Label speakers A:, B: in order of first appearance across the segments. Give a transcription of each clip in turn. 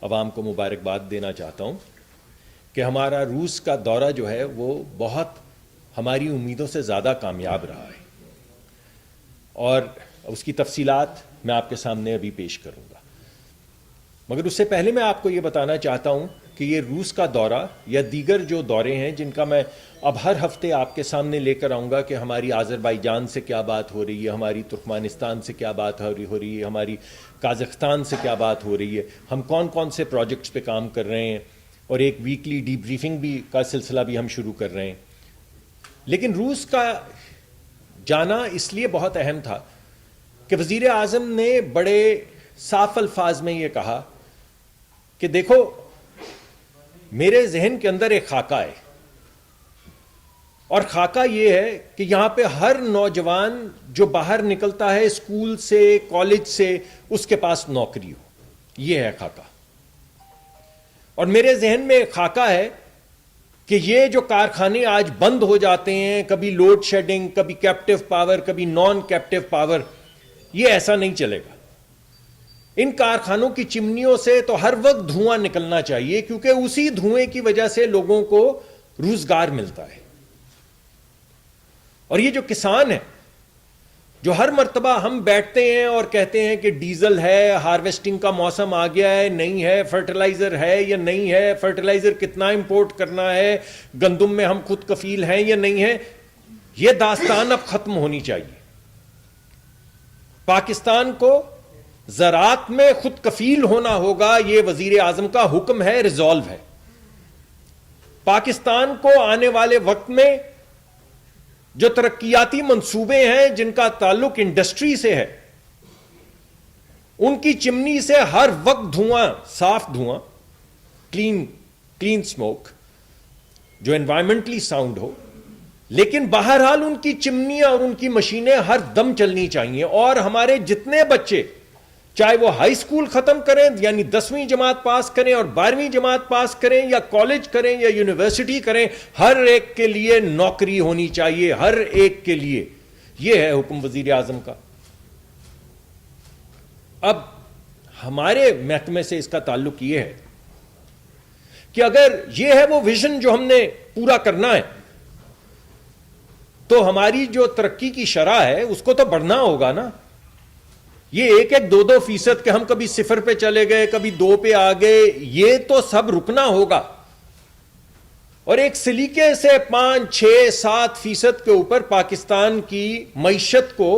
A: عوام کو مبارکباد دینا چاہتا ہوں کہ ہمارا روس کا دورہ جو ہے وہ بہت ہماری امیدوں سے زیادہ کامیاب رہا ہے، اور اس کی تفصیلات میں آپ کے سامنے ابھی پیش کروں گا۔ مگر اس سے پہلے میں آپ کو یہ بتانا چاہتا ہوں کہ یہ روس کا دورہ یا دیگر جو دورے ہیں جن کا میں اب ہر ہفتے آپ کے سامنے لے کر آؤں گا کہ ہماری آذربائیجان سے کیا بات ہو رہی ہے، ہماری ترکمانستان سے کیا بات ہو رہی ہے، ہماری قازقستان سے کیا بات ہو رہی ہے، ہم کون کون سے پروجیکٹس پہ کام کر رہے ہیں، اور ایک ویکلی ڈی بریفنگ بھی کا سلسلہ بھی ہم شروع کر رہے ہیں۔ لیکن روس کا جانا اس لیے بہت اہم تھا کہ وزیر اعظم نے بڑے صاف الفاظ میں یہ کہا کہ دیکھو میرے ذہن کے اندر ایک خاکہ ہے، اور خاکہ یہ ہے کہ یہاں پہ ہر نوجوان جو باہر نکلتا ہے اسکول سے کالج سے اس کے پاس نوکری ہو، یہ ہے خاکہ۔ اور میرے ذہن میں ایک خاکہ ہے کہ یہ جو کارخانے آج بند ہو جاتے ہیں، کبھی لوڈ شیڈنگ، کبھی کیپٹیو پاور، کبھی نان کیپٹیو پاور، یہ ایسا نہیں چلے گا۔ ان کارخانوں کی چمنیوں سے تو ہر وقت دھواں نکلنا چاہیے، کیونکہ اسی دھوئیں کی وجہ سے لوگوں کو روزگار ملتا ہے۔ اور یہ جو کسان ہے، جو ہر مرتبہ ہم بیٹھتے ہیں اور کہتے ہیں کہ ڈیزل ہے، ہارویسٹنگ کا موسم آ گیا ہے، نہیں ہے، فرٹیلائزر ہے یا نہیں ہے، فرٹیلائزر کتنا امپورٹ کرنا ہے، گندم میں ہم خود کفیل ہیں یا نہیں ہے، یہ داستان اب ختم ہونی چاہیے۔ پاکستان کو زراعت میں خود کفیل ہونا ہوگا، یہ وزیر اعظم کا حکم ہے، ریزالو ہے۔ پاکستان کو آنے والے وقت میں جو ترقیاتی منصوبے ہیں جن کا تعلق انڈسٹری سے ہے، ان کی چمنی سے ہر وقت دھواں، صاف دھواں، کلین سموک جو انوائرمنٹلی ساؤنڈ ہو، لیکن بہرحال ان کی چمنیاں اور ان کی مشینیں ہر دم چلنی چاہیے۔ اور ہمارے جتنے بچے چاہے وہ ہائی اسکول ختم کریں، یعنی 10ویں جماعت پاس کریں اور 12ویں جماعت پاس کریں، یا کالج کریں یا یونیورسٹی کریں، ہر ایک کے لیے نوکری ہونی چاہیے، ہر ایک کے لیے۔ یہ ہے حکم وزیر اعظم کا۔ اب ہمارے محکمے سے اس کا تعلق یہ ہے کہ اگر یہ ہے وہ ویژن جو ہم نے پورا کرنا ہے، تو ہماری جو ترقی کی شرح ہے اس کو تو بڑھنا ہوگا نا۔ یہ 1-2% کہ ہم کبھی 0 پہ چلے گئے، کبھی 2 پہ آ گئے، یہ تو سب رکنا ہوگا، اور ایک سلیقے سے 5-6-7% کے اوپر پاکستان کی معیشت کو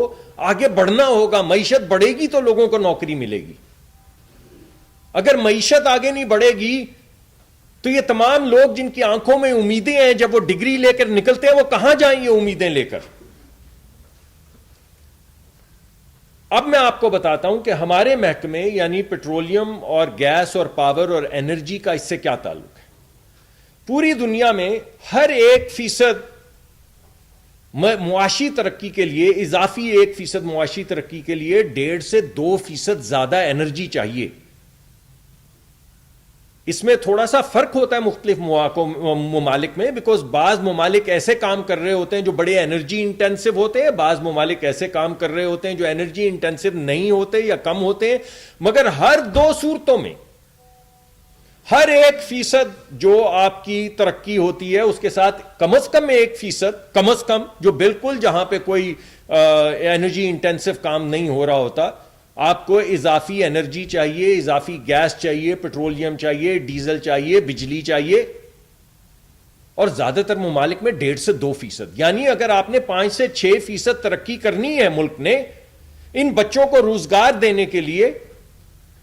A: آگے بڑھنا ہوگا۔ معیشت بڑھے گی تو لوگوں کو نوکری ملے گی۔ اگر معیشت آگے نہیں بڑھے گی تو یہ تمام لوگ جن کی آنکھوں میں امیدیں ہیں، جب وہ ڈگری لے کر نکلتے ہیں، وہ کہاں جائیں یہ امیدیں لے کر؟ اب میں آپ کو بتاتا ہوں کہ ہمارے محکمے یعنی پیٹرولیم اور گیس اور پاور اور انرجی کا اس سے کیا تعلق ہے۔ پوری دنیا میں ہر 1% معاشی ترقی کے لیے، اضافی 1% معاشی ترقی کے لیے 1.5 سے 2% زیادہ انرجی چاہیے۔ اس میں تھوڑا سا فرق ہوتا ہے مختلف ممالک میں، بیکاز بعض ممالک ایسے کام کر رہے ہوتے ہیں جو بڑے انرجی انٹینسو ہوتے ہیں، بعض ممالک ایسے کام کر رہے ہوتے ہیں جو انرجی انٹینسو نہیں ہوتے یا کم ہوتے ہیں، مگر ہر 2 صورتوں میں ہر 1% جو آپ کی ترقی ہوتی ہے اس کے ساتھ کم از کم 1%، کم از کم، جو بالکل جہاں پہ کوئی انرجی انٹینسو کام نہیں ہو رہا ہوتا، آپ کو اضافی انرجی چاہیے، اضافی گیس چاہیے، پیٹرولیم چاہیے، ڈیزل چاہیے، بجلی چاہیے، اور زیادہ تر ممالک میں 1.5 سے 2%۔ یعنی اگر آپ نے 5 سے 6% ترقی کرنی ہے ملک نے ان بچوں کو روزگار دینے کے لیے،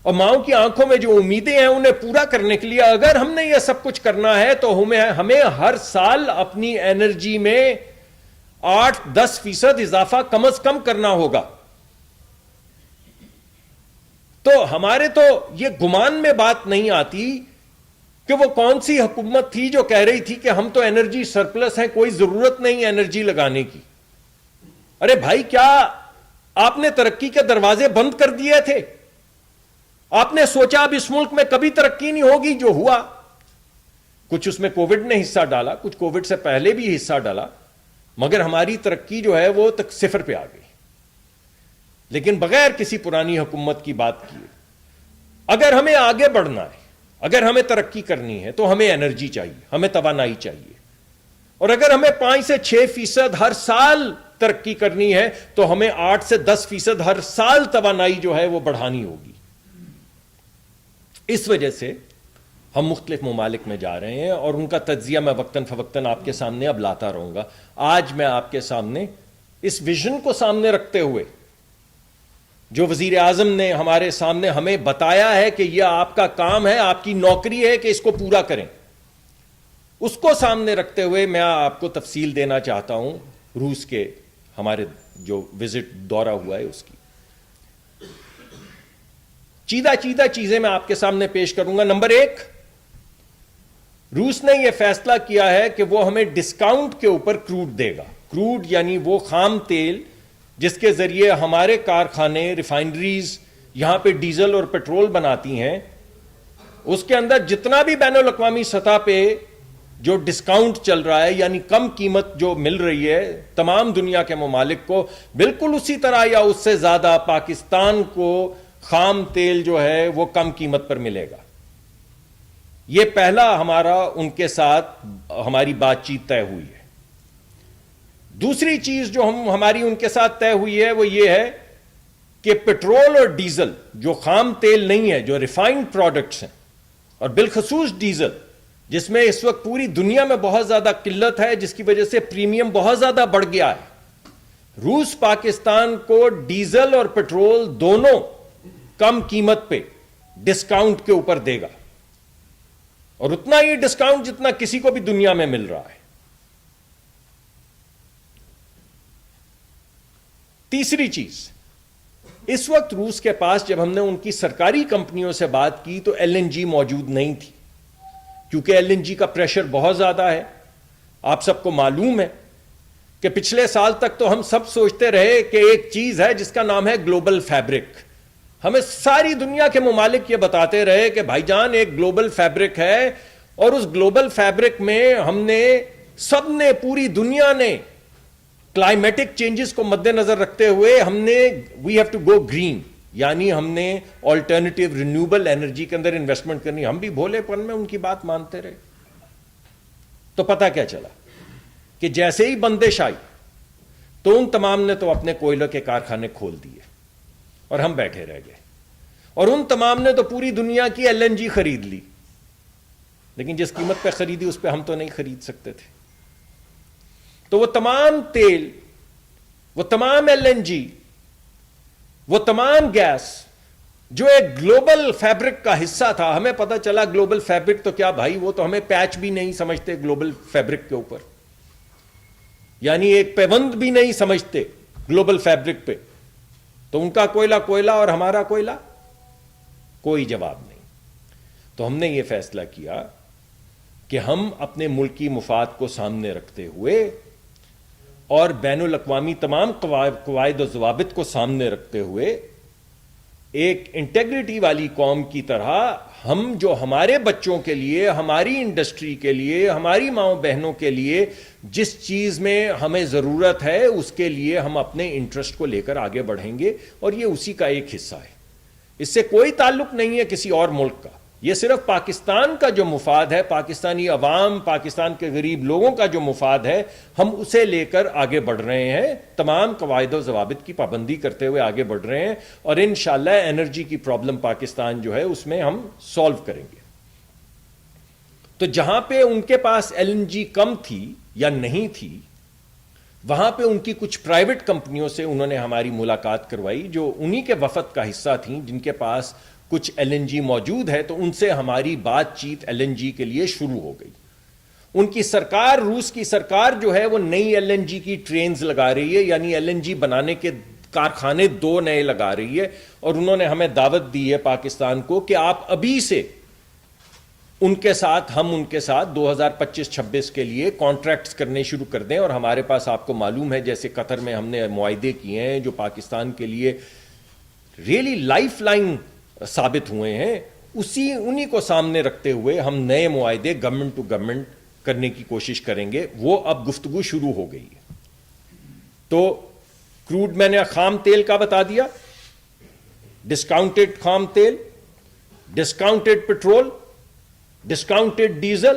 A: اور ماؤں کی آنکھوں میں جو امیدیں ہیں انہیں پورا کرنے کے لیے، اگر ہم نے یہ سب کچھ کرنا ہے تو ہمیں ہر سال اپنی انرجی میں 8-10% اضافہ کم از کم کرنا ہوگا۔ تو ہمارے تو یہ گمان میں بات نہیں آتی کہ وہ کون سی حکومت تھی جو کہہ رہی تھی کہ ہم تو انرجی سرپلس ہیں، کوئی ضرورت نہیں انرجی لگانے کی۔ ارے بھائی، کیا آپ نے ترقی کے دروازے بند کر دیے تھے؟ آپ نے سوچا اب اس ملک میں کبھی ترقی نہیں ہوگی؟ جو ہوا کچھ اس میں کووڈ نے حصہ ڈالا، کچھ کووڈ سے پہلے بھی حصہ ڈالا، مگر ہماری ترقی جو ہے وہ تک 0 پہ آ گئی، لیکن بغیر کسی پرانی حکومت کی بات کیے۔ اگر ہمیں آگے بڑھنا ہے اگر ہمیں ترقی کرنی ہے تو ہمیں انرجی چاہیے, ہمیں توانائی چاہیے, اور اگر ہمیں 5 سے 6% ہر سال ترقی کرنی ہے تو ہمیں 8 سے 10% ہر سال توانائی جو ہے وہ بڑھانی ہوگی. اس وجہ سے ہم مختلف ممالک میں جا رہے ہیں اور ان کا تجزیہ میں وقتاً فوقتاً آپ کے سامنے اب لاتا رہوں گا. آج میں آپ کے سامنے اس ویژن کو سامنے رکھتے ہوئے جو وزیر اعظم نے ہمارے سامنے ہمیں بتایا ہے کہ یہ آپ کا کام ہے, آپ کی نوکری ہے کہ اس کو پورا کریں, اس کو سامنے رکھتے ہوئے میں آپ کو تفصیل دینا چاہتا ہوں روس کے ہمارے جو وزٹ دورہ ہوا ہے اس کی. چیدہ چیزیں میں آپ کے سامنے پیش کروں گا. نمبر 1, روس نے یہ فیصلہ کیا ہے کہ وہ ہمیں ڈسکاؤنٹ کے اوپر کروڈ دے گا. کروڈ یعنی وہ خام تیل جس کے ذریعے ہمارے کارخانے, ریفائنریز یہاں پہ ڈیزل اور پیٹرول بناتی ہیں, اس کے اندر جتنا بھی بین الاقوامی سطح پہ جو ڈسکاؤنٹ چل رہا ہے یعنی کم قیمت جو مل رہی ہے تمام دنیا کے ممالک کو, بالکل اسی طرح یا اس سے زیادہ پاکستان کو خام تیل جو ہے وہ کم قیمت پر ملے گا. یہ پہلا ہمارا ان کے ساتھ ہماری بات چیت طے ہوئی ہے. دوسری چیز جو ہماری ان کے ساتھ طے ہوئی ہے وہ یہ ہے کہ پیٹرول اور ڈیزل جو خام تیل نہیں ہے, جو ریفائنڈ پروڈکٹس ہیں, اور بالخصوص ڈیزل جس میں اس وقت پوری دنیا میں بہت زیادہ قلت ہے جس کی وجہ سے پریمیم بہت زیادہ بڑھ گیا ہے, روس پاکستان کو ڈیزل اور پیٹرول دونوں کم قیمت پہ ڈسکاؤنٹ کے اوپر دے گا, اور اتنا ہی ڈسکاؤنٹ جتنا کسی کو بھی دنیا میں مل رہا ہے. تیسری چیز, اس وقت روس کے پاس جب ہم نے ان کی سرکاری کمپنیوں سے بات کی تو ایل این جی موجود نہیں تھی, کیونکہ ایل این جی کا پریشر بہت زیادہ ہے. آپ سب کو معلوم ہے کہ پچھلے سال تک تو ہم سب سوچتے رہے کہ ایک چیز ہے جس کا نام ہے گلوبل فیبرک. ہمیں ساری دنیا کے ممالک یہ بتاتے رہے کہ بھائی جان ایک گلوبل فیبرک ہے, اور اس گلوبل فیبرک میں ہم نے سب نے, پوری دنیا نے کلائمیٹک چینجز کو مد نظر رکھتے ہوئے ہم نے we have to go green, یعنی ہم نے آلٹرنیٹیو رینیوبل انرجی کے اندر انویسٹمنٹ کرنی. ہم بھی بھولے پن میں ان کی بات مانتے رہے. تو پتہ کیا چلا کہ جیسے ہی بندش آئی تو ان تمام نے تو اپنے کوئلے کے کارخانے کھول دیے اور ہم بیٹھے رہ گئے, اور ان تمام نے تو پوری دنیا کی ایل این جی خرید لی, لیکن جس قیمت پہ خریدی اس پہ ہم تو نہیں خرید سکتے تھے. تو وہ تمام تیل, وہ تمام ایل این جی, وہ تمام گیس جو ایک گلوبل فیبرک کا حصہ تھا, ہمیں پتہ چلا گلوبل فیبرک تو کیا بھائی, وہ تو ہمیں پیچ بھی نہیں سمجھتے گلوبل فیبرک کے اوپر, یعنی ایک پیوند بھی نہیں سمجھتے گلوبل فیبرک پہ. تو ان کا کوئلہ اور ہمارا کوئلہ کوئی جواب نہیں. تو ہم نے یہ فیصلہ کیا کہ ہم اپنے ملکی مفاد کو سامنے رکھتے ہوئے اور بین الاقوامی تمام قواعد و ضوابط کو سامنے رکھتے ہوئے ایک انٹیگریٹی والی قوم کی طرح ہم جو ہمارے بچوں کے لیے, ہماری انڈسٹری کے لیے, ہماری ماؤں بہنوں کے لیے جس چیز میں ہمیں ضرورت ہے اس کے لیے ہم اپنے انٹرسٹ کو لے کر آگے بڑھیں گے, اور یہ اسی کا ایک حصہ ہے. اس سے کوئی تعلق نہیں ہے کسی اور ملک کا, یہ صرف پاکستان کا جو مفاد ہے, پاکستانی عوام, پاکستان کے غریب لوگوں کا جو مفاد ہے, ہم اسے لے کر آگے بڑھ رہے ہیں, تمام قواعد و ضوابط کی پابندی کرتے ہوئے آگے بڑھ رہے ہیں, اور انشاءاللہ انرجی کی پرابلم پاکستان جو ہے اس میں ہم سولو کریں گے. تو جہاں پہ ان کے پاس ایل این جی کم تھی یا نہیں تھی, وہاں پہ ان کی کچھ پرائیویٹ کمپنیوں سے انہوں نے ہماری ملاقات کروائی جو انہی کے وفد کا حصہ تھیں, جن کے پاس کچھ ایل این جی موجود ہے. تو ان سے ہماری بات چیت ایل این جی کے لیے شروع ہو گئی. ان کی سرکار, روس کی سرکار جو ہے وہ نئی ایل این جی کی ٹرینز لگا رہی ہے, یعنی ایل این جی بنانے کے کارخانے 2 نئے لگا رہی ہے, اور انہوں نے ہمیں دعوت دی ہے پاکستان کو کہ آپ ابھی سے ان کے ساتھ, ہم ان کے ساتھ 2025-26 کے لیے کانٹریکٹس کرنے شروع کر دیں. اور ہمارے پاس آپ کو معلوم ہے جیسے قطر میں ہم نے معاہدے کیے ہیں جو پاکستان کے لیے ریئلی لائف لائن ثابت ہوئے ہیں, انہی کو سامنے رکھتے ہوئے ہم نئے معاہدے گورنمنٹ ٹو گورنمنٹ کرنے کی کوشش کریں گے. وہ اب گفتگو شروع ہو گئی ہے. تو کروڈ میں نے خام تیل کا بتا دیا, ڈسکاؤنٹڈ خام تیل, discounted petrol, discounted diesel,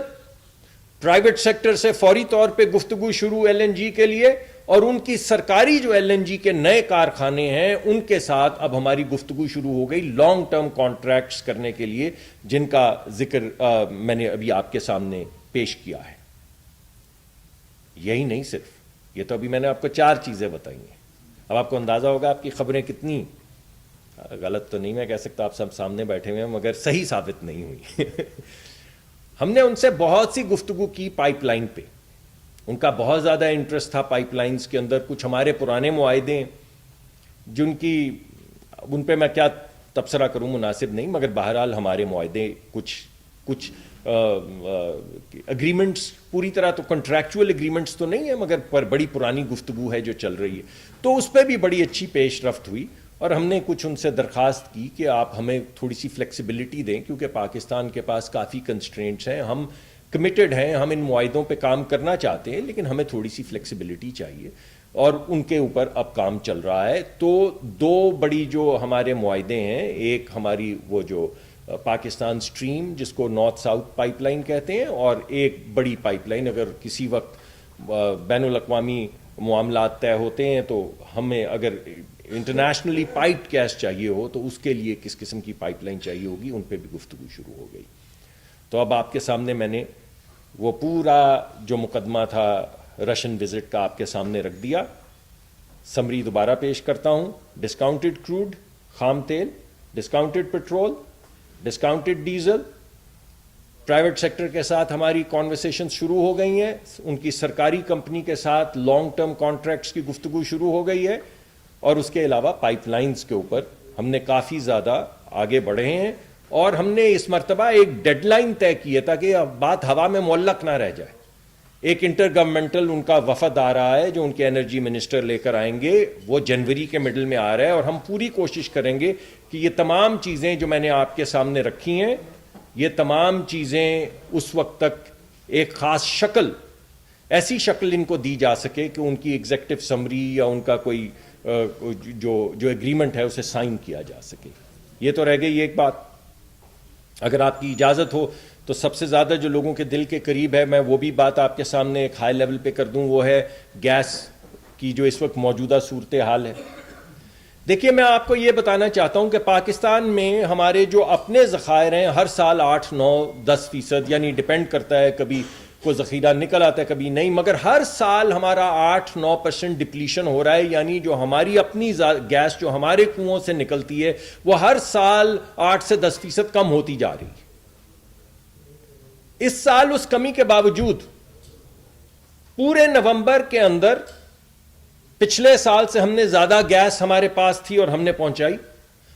A: private sector سے فوری طور پہ گفتگو شروع ایل این جی کے لیے، اور ان کی سرکاری جو ایل این جی کے نئے کارخانے ہیں ان کے ساتھ اب ہماری گفتگو شروع ہو گئی لانگ ٹرم کانٹریکٹس کرنے کے لیے، جن کا ذکر میں نے ابھی آپ کے سامنے پیش کیا ہے۔ یہی نہیں صرف، یہ تو ابھی میں نے آپ کو 4 چیزیں بتائی ہیں۔ اب آپ کو اندازہ ہوگا آپ کی خبریں کتنی غلط تو نہیں میں کہہ سکتا، آپ سب سامنے بیٹھے ہوئے ہیں، مگر صحیح ثابت نہیں ہوئی۔ ہم نے ان سے بہت سی گفتگو کی پائپ لائن پہ، ان کا بہت زیادہ انٹرسٹ تھا پائپ لائنز کے اندر۔ کچھ ہمارے پرانے معاہدے جن کی ان پہ میں کیا تبصرہ کروں مناسب نہیں، مگر بہرحال ہمارے معاہدے کچھ اگریمنٹس پوری طرح تو کنٹریکچول اگریمنٹس تو نہیں ہیں، مگر پر بڑی پرانی گفتگو ہے جو چل رہی ہے، تو اس پہ بھی بڑی اچھی پیش رفت ہوئی۔ اور ہم نے کچھ ان سے درخواست کی کہ آپ ہمیں تھوڑی سی فلیکسیبلٹی دیں، کیونکہ پاکستان کے پاس کافی کنسٹرینٹس ہیں، ہم کمیٹڈ ہیں، ہم ان معاہدوں پہ کام کرنا چاہتے ہیں، لیکن ہمیں تھوڑی سی فلیکسیبلٹی چاہیے، اور ان کے اوپر اب کام چل رہا ہے۔ تو 2 بڑی جو ہمارے معاہدے ہیں، ایک ہماری وہ جو پاکستان سٹریم جس کو نارتھ ساؤتھ پائپ لائن کہتے ہیں، اور ایک بڑی پائپ لائن اگر کسی وقت بین الاقوامی معاملات طے ہوتے ہیں تو ہمیں اگر انٹرنیشنلی پائپڈ گیس چاہیے ہو تو اس کے لیے کس قسم کی پائپ لائن چاہیے ہوگی، ان پہ بھی گفتگو شروع ہو گئی۔ تو اب آپ کے سامنے میں نے وہ پورا جو مقدمہ تھا رشین وزٹ کا آپ کے سامنے رکھ دیا۔ سمری دوبارہ پیش کرتا ہوں۔ ڈسکاؤنٹڈ کروڈ، خام تیل، discounted petrol, discounted diesel, private sector کے ساتھ ہماری کانورسیشن شروع ہو گئی ہیں، ان کی سرکاری کمپنی کے ساتھ لانگ ٹرم کانٹریکٹس کی گفتگو شروع ہو گئی ہے، اور اس کے علاوہ پائپ لائنز کے اوپر ہم نے کافی زیادہ آگے بڑھے ہیں، اور ہم نے اس مرتبہ ایک ڈیڈ لائن طے کی ہے تاکہ اب بات ہوا میں معلق نہ رہ جائے۔ ایک انٹر گورنمنٹل ان کا وفد آ رہا ہے جو ان کے انرجی منسٹر لے کر آئیں گے، وہ جنوری کے مڈل میں آ رہا ہے، اور ہم پوری کوشش کریں گے کہ یہ تمام چیزیں جو میں نے آپ کے سامنے رکھی ہیں، یہ تمام چیزیں اس وقت تک ایک خاص شکل، ایسی شکل ان کو دی جا سکے کہ ان کی ایگزیکٹو سمری یا ان کا کوئی جو ایگریمنٹ ہے اسے سائن کیا جا سکے۔ یہ تو رہ گئی ایک بات۔ اگر آپ کی اجازت ہو تو سب سے زیادہ جو لوگوں کے دل کے قریب ہے، میں وہ بھی بات آپ کے سامنے ایک ہائی لیول پہ کر دوں، وہ ہے گیس کی جو اس وقت موجودہ صورتحال ہے۔ دیکھیے، میں آپ کو یہ بتانا چاہتا ہوں کہ پاکستان میں ہمارے جو اپنے ذخائر ہیں ہر سال 8، 9، 10%، یعنی ڈیپینڈ کرتا ہے، کبھی کوئی ذخیرہ نکل آتا ہے کبھی نہیں، مگر ہر سال ہمارا 8-9% ڈپلیشن ہو رہا ہے، یعنی جو ہماری اپنی گیس جو ہمارے کنوؤں سے نکلتی ہے وہ ہر سال 8 سے 10% کم ہوتی جا رہی ہے۔ اس سال اس کمی کے باوجود پورے نومبر کے اندر پچھلے سال سے ہم نے زیادہ گیس ہمارے پاس تھی اور ہم نے پہنچائی۔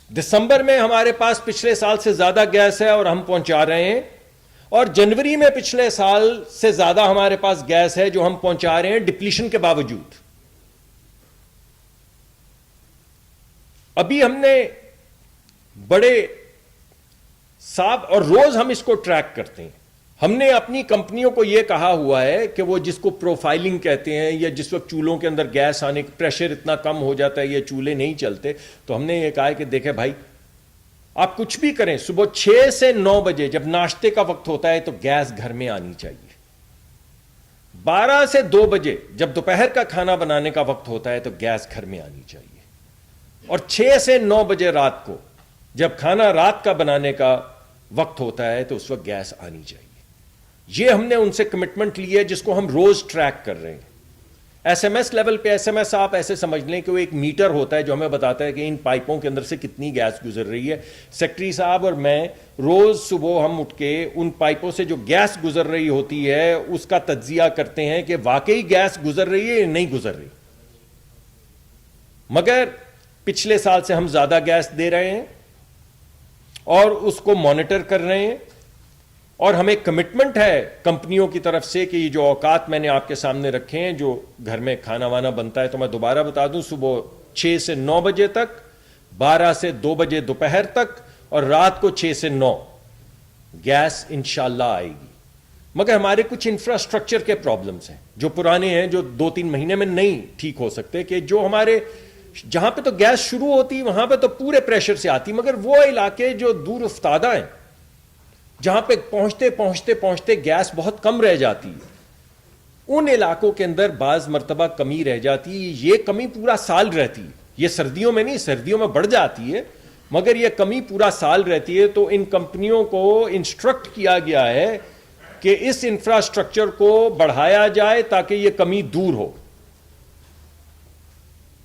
A: دسمبر میں ہمارے پاس پچھلے سال سے زیادہ گیس ہے اور ہم پہنچا رہے ہیں، اور جنوری میں پچھلے سال سے زیادہ ہمارے پاس گیس ہے جو ہم پہنچا رہے ہیں ڈپلیشن کے باوجود۔ ابھی ہم نے بڑے صاحب، اور روز ہم اس کو ٹریک کرتے ہیں، ہم نے اپنی کمپنیوں کو یہ کہا ہوا ہے کہ وہ جس کو پروفائلنگ کہتے ہیں، یا جس وقت چولہوں کے اندر گیس آنے کا پریشر اتنا کم ہو جاتا ہے یا چولہے نہیں چلتے، تو ہم نے یہ کہا ہے کہ دیکھیں بھائی، آپ کچھ بھی کریں، صبح 6 سے 9 بجے جب ناشتے کا وقت ہوتا ہے تو گیس گھر میں آنی چاہیے۔ 12 سے 2 بجے جب دوپہر کا کھانا بنانے کا وقت ہوتا ہے تو گیس گھر میں آنی چاہیے، اور 6 سے 9 بجے رات کو جب کھانا رات کا بنانے کا وقت ہوتا ہے تو اس وقت گیس آنی چاہیے۔ یہ ہم نے ان سے کمٹمنٹ لی ہے جس کو ہم روز ٹریک کر رہے ہیں۔ ایس ایم ایس لیول پہ، ایس ایم ایس آپ ایسے سمجھ لیں کہ وہ ایک میٹر ہوتا ہے جو ہمیں بتاتا ہے کہ ان پائپوں کے اندر سے کتنی گیس گزر رہی ہے۔ سیکٹری صاحب اور میں روز صبح ہم اٹھ کے ان پائپوں سے جو گیس گزر رہی ہوتی ہے اس کا تجزیہ کرتے ہیں کہ واقعی گیس گزر رہی ہے یا نہیں گزر رہی۔ مگر پچھلے سال سے ہم زیادہ گیس دے رہے ہیں اور اس کو مانیٹر کر رہے ہیں، اور ہمیں کمٹمنٹ ہے کمپنیوں کی طرف سے کہ یہ جو اوقات میں نے آپ کے سامنے رکھے ہیں جو گھر میں کھانا وانا بنتا ہے، تو میں دوبارہ بتا دوں، صبح 6 سے 9 بجے تک، 12 سے 2 بجے دوپہر تک، اور رات کو 6 سے 9 گیس انشاءاللہ آئے گی۔ مگر ہمارے کچھ انفراسٹرکچر کے پرابلمز ہیں جو پرانے ہیں، جو 2-3 مہینے میں نہیں ٹھیک ہو سکتے، کہ جو ہمارے جہاں پہ تو گیس شروع ہوتی وہاں پہ تو پورے پریشر سے آتی، مگر وہ علاقے جو دور افتادہ ہیں جہاں پہ پہنچتے گیس بہت کم رہ جاتی ہے، ان علاقوں کے اندر بعض مرتبہ کمی رہ جاتی ہے. یہ کمی پورا سال رہتی ہے، یہ سردیوں میں نہیں، سردیوں میں بڑھ جاتی ہے، مگر یہ کمی پورا سال رہتی ہے. تو ان کمپنیوں کو انسٹرکٹ کیا گیا ہے کہ اس انفراسٹرکچر کو بڑھایا جائے تاکہ یہ کمی دور ہو.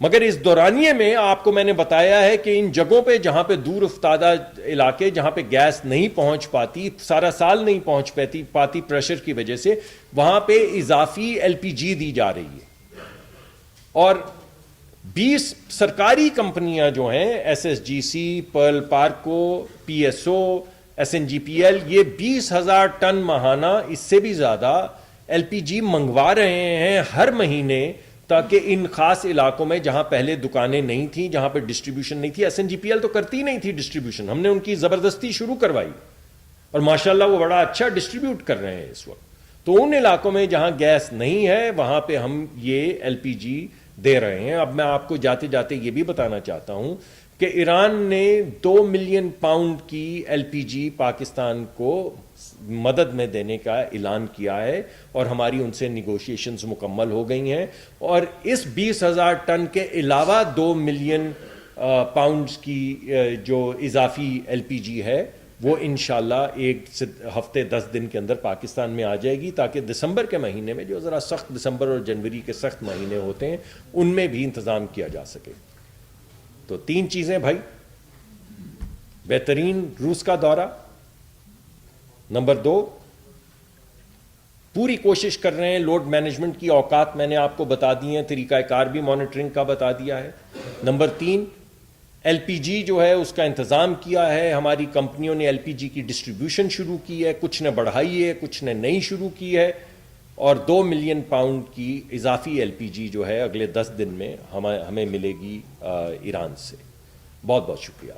A: مگر اس دورانیے میں آپ کو میں نے بتایا ہے کہ ان جگہوں پہ جہاں پہ دور افتادہ علاقے، جہاں پہ گیس نہیں پہنچ پاتی، سارا سال نہیں پہنچ پاتی پریشر کی وجہ سے، وہاں پہ اضافی ایل پی جی دی جا رہی ہے. اور 20 سرکاری کمپنیاں جو ہیں، S S G C, Pearl Parco, P S O, S N G P L, یہ 20,000 ٹن ماہانہ، اس سے بھی زیادہ ایل پی جی منگوا رہے ہیں ہر مہینے، تاکہ ان خاص علاقوں میں جہاں پہلے دکانیں نہیں تھیں، جہاں پہ ڈسٹریبیوشن نہیں تھی. S N G P L تو کرتی نہیں تھی ڈسٹریبیوشن، ہم نے ان کی زبردستی شروع کروائی اور ماشاءاللہ وہ بڑا اچھا ڈسٹریبیوٹ کر رہے ہیں اس وقت. تو ان علاقوں میں جہاں گیس نہیں ہے وہاں پہ ہم یہ ایل پی جی دے رہے ہیں. اب میں آپ کو جاتے جاتے یہ بھی بتانا چاہتا ہوں کہ ایران نے 2 ملین پاؤنڈ کی ایل پی جی پاکستان کو مدد میں دینے کا اعلان کیا ہے، اور ہماری ان سے نیگوشیشنز مکمل ہو گئی ہیں. اور اس 20,000 ٹن کے علاوہ 2 ملین پاؤنڈز کی جو اضافی ایل پی جی ہے وہ انشاءاللہ 1 ہفتے 10 دن کے اندر پاکستان میں آ جائے گی، تاکہ دسمبر کے مہینے میں، جو ذرا سخت دسمبر اور جنوری کے سخت مہینے ہوتے ہیں، ان میں بھی انتظام کیا جا سکے. تو 3 چیزیں بھائی: بہترین روس کا دورہ، نمبر 2 پوری کوشش کر رہے ہیں لوڈ مینجمنٹ کی، اوقات میں نے آپ کو بتا دی ہیں، طریقہ کار بھی مانیٹرنگ کا بتا دیا ہے. نمبر 3 ایل پی جی جو ہے اس کا انتظام کیا ہے، ہماری کمپنیوں نے ایل پی جی کی ڈسٹریبیوشن شروع کی ہے، کچھ نے بڑھائی ہے، کچھ نے نہیں شروع کی ہے. اور 2 ملین پاؤنڈ کی اضافی ایل پی جی جو ہے اگلے 10 دن میں ہمیں ملے گی ایران سے. بہت بہت شکریہ.